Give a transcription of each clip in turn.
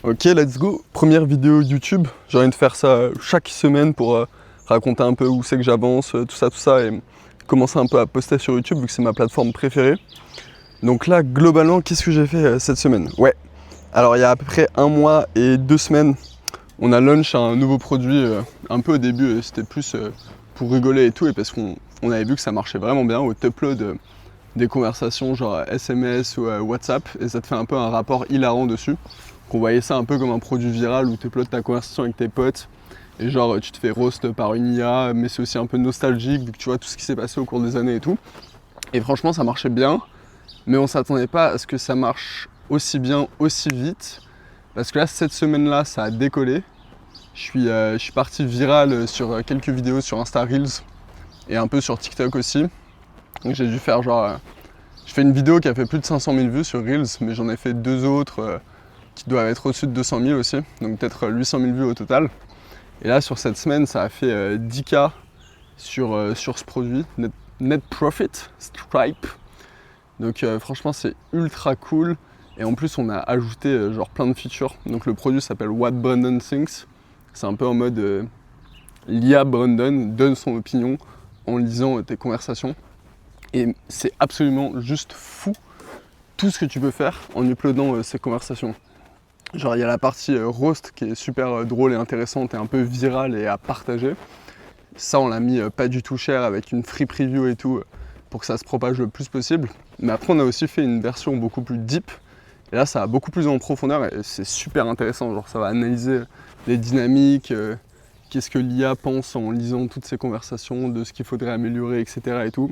Ok, let's go. Première vidéo YouTube. J'ai envie de faire ça chaque semaine pour raconter un peu où c'est que j'avance, tout ça, et commencer un peu à poster sur YouTube vu que c'est ma plateforme préférée. Donc là, globalement, qu'est-ce que j'ai fait cette semaine? Ouais. Alors, il y a à peu près 1 mois et 2 semaines, on a launch un nouveau produit. Un peu au début, c'était plus pour rigoler et tout, et parce qu'on avait vu que ça marchait vraiment bien, où tu uploads des conversations genre SMS ou WhatsApp, et ça te fait un peu un rapport hilarant dessus. Qu'on voyait ça un peu comme un produit viral où tu uploades ta conversation avec tes potes et genre tu te fais roast par une IA, mais c'est aussi un peu nostalgique vu que tu vois tout ce qui s'est passé au cours des années et tout. Et franchement ça marchait bien, mais on s'attendait pas à ce que ça marche aussi bien, aussi vite, parce que là cette semaine-là ça a décollé. Je suis parti viral sur quelques vidéos sur Insta Reels et un peu sur TikTok aussi. Donc j'ai dû faire genre... je fais une vidéo qui a fait plus de 500 000 vues sur Reels, mais j'en ai fait 2 autres qui doivent être au-dessus de 200 000 aussi, donc peut-être 800 000 vues au total. Et là, sur cette semaine, ça a fait 10K sur ce produit, net profit, Stripe. Donc franchement, c'est ultra cool. Et en plus, on a ajouté genre plein de features. Donc le produit s'appelle What Brandon Thinks. C'est un peu en mode l'IA Brandon donne son opinion en lisant tes conversations. Et c'est absolument juste fou tout ce que tu peux faire en uploadant ces conversations. Genre il y a la partie roast qui est super drôle et intéressante et un peu virale et à partager. Ça on l'a mis pas du tout cher avec une free preview et tout pour que ça se propage le plus possible. Mais après on a aussi fait une version beaucoup plus deep. Et là ça va beaucoup plus en profondeur et c'est super intéressant. Genre ça va analyser les dynamiques, qu'est-ce que l'IA pense en lisant toutes ces conversations, de ce qu'il faudrait améliorer, etc. et tout.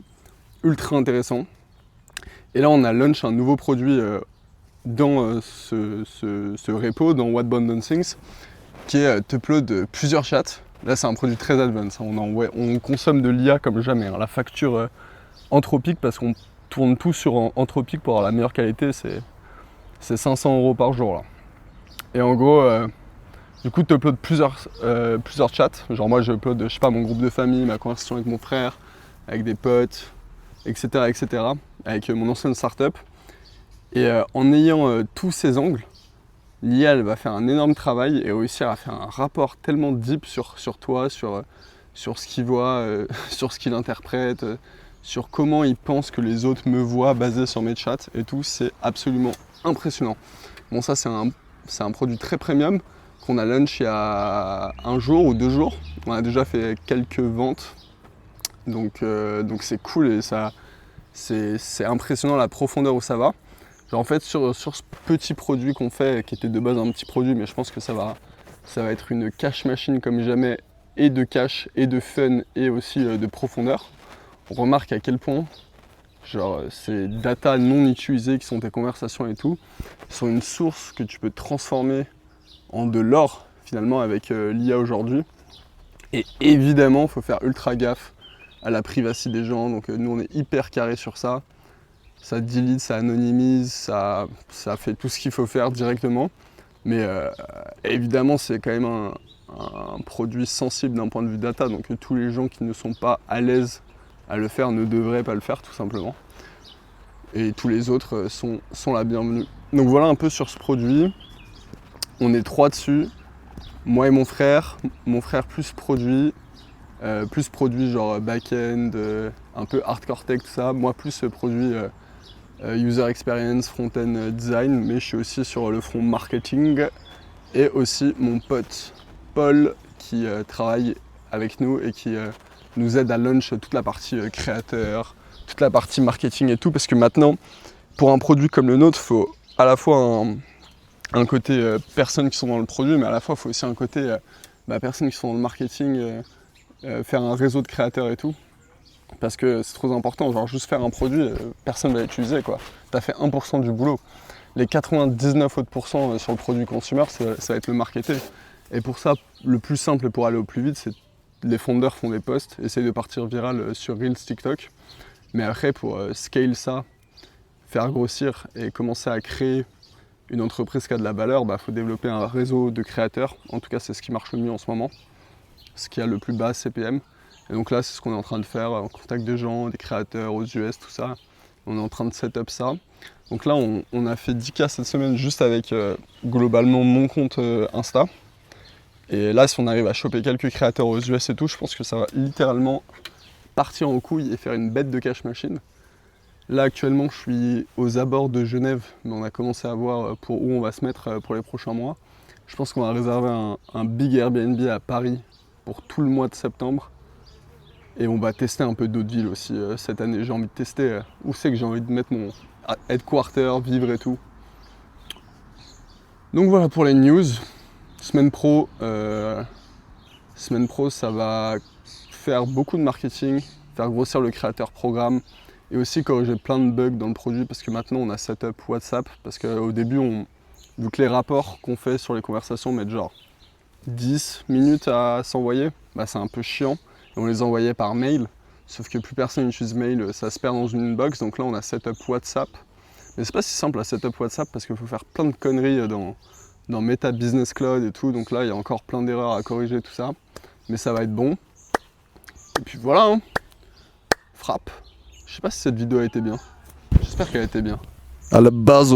Ultra intéressant. Et là on a launch un nouveau produit dans ce repo, dans What Brandon Thinks, qui est t'upload plusieurs chats. Là, c'est un produit très advanced. On consomme de l'IA comme jamais. La facture Anthropic, parce qu'on tourne tout sur Anthropic pour avoir la meilleure qualité, c'est 500 € par jour. Là. Et en gros, du coup, tu uploads plusieurs chats. Genre moi, je upload, je sais pas, mon groupe de famille, ma conversation avec mon frère, avec des potes, etc., avec mon ancienne startup. Et en ayant tous ces angles, l'IA elle va faire un énorme travail et réussir à faire un rapport tellement deep sur toi, sur ce qu'il voit, sur ce qu'il interprète, sur comment il pense que les autres me voient basé sur mes chats et tout, c'est absolument impressionnant. Bon ça c'est un produit très premium qu'on a launch il y a 1 jour ou 2 jours. On a déjà fait quelques ventes, donc c'est cool et ça c'est impressionnant la profondeur où ça va. Genre en fait sur ce petit produit qu'on fait, qui était de base un petit produit, mais je pense que ça va être une cache machine comme jamais, et de cache, et de fun, et aussi de profondeur. On remarque à quel point genre ces data non utilisées qui sont tes conversations et tout, sont une source que tu peux transformer en de l'or finalement avec l'IA aujourd'hui. Et évidemment, il faut faire ultra gaffe à la privacité des gens, donc nous on est hyper carré sur ça. Ça delete, ça anonymise, ça fait tout ce qu'il faut faire directement. Mais évidemment, c'est quand même un produit sensible d'un point de vue data, donc tous les gens qui ne sont pas à l'aise à le faire ne devraient pas le faire tout simplement. Et tous les autres sont la bienvenue. Donc voilà un peu sur ce produit. On est 3 dessus, moi et mon frère plus produit genre back-end, un peu hardcore tech, tout ça. Moi plus produit user experience, front-end design, mais je suis aussi sur le front marketing. Et aussi mon pote Paul qui travaille avec nous et qui nous aide à launch toute la partie créateur, toute la partie marketing et tout, parce que maintenant, pour un produit comme le nôtre, il faut à la fois un côté personnes qui sont dans le produit, mais à la fois il faut aussi un côté personnes qui sont dans le marketing, faire un réseau de créateurs et tout. Parce que c'est trop important, genre juste faire un produit, personne ne va l'utiliser quoi. T'as fait 1% du boulot. Les 99 autres pourcents sur le produit consumer, ça va être le marketing. Et pour ça, le plus simple pour aller au plus vite, c'est les fondeurs font des posts, essayent de partir viral sur Reels, TikTok. Mais après, pour scale ça, faire grossir et commencer à créer une entreprise qui a de la valeur, faut développer un réseau de créateurs. En tout cas, c'est ce qui marche le mieux en ce moment. Ce qui a le plus bas CPM. Et donc là, c'est ce qu'on est en train de faire, on contacte des gens, des créateurs aux US, tout ça. On est en train de setup ça. Donc là, on a fait 10K cette semaine juste avec globalement mon compte Insta. Et là, si on arrive à choper quelques créateurs aux US et tout, je pense que ça va littéralement partir en couille et faire une bête de cash machine. Là, actuellement, je suis aux abords de Genève, mais on a commencé à voir pour où on va se mettre pour les prochains mois. Je pense qu'on va réserver un big Airbnb à Paris pour tout le mois de septembre. Et on va tester un peu d'autres villes aussi cette année. J'ai envie de tester où c'est que j'ai envie de mettre mon headquarter, vivre et tout. Donc voilà pour les news. Semaine pro, ça va faire beaucoup de marketing, faire grossir le créateur programme et aussi corriger plein de bugs dans le produit parce que maintenant on a setup WhatsApp parce qu'au début, vu que les rapports qu'on fait sur les conversations mettent genre 10 minutes à s'envoyer, bah c'est un peu chiant. Et on les envoyait par mail, sauf que plus personne n'utilise mail, ça se perd dans une inbox. Donc là on a setup WhatsApp. Mais c'est pas si simple à setup WhatsApp parce qu'il faut faire plein de conneries dans Meta Business Cloud et tout. Donc là il y a encore plein d'erreurs à corriger, tout ça. Mais ça va être bon. Et puis voilà, hein. Frappe. Je sais pas si cette vidéo a été bien. J'espère qu'elle a été bien. À la base.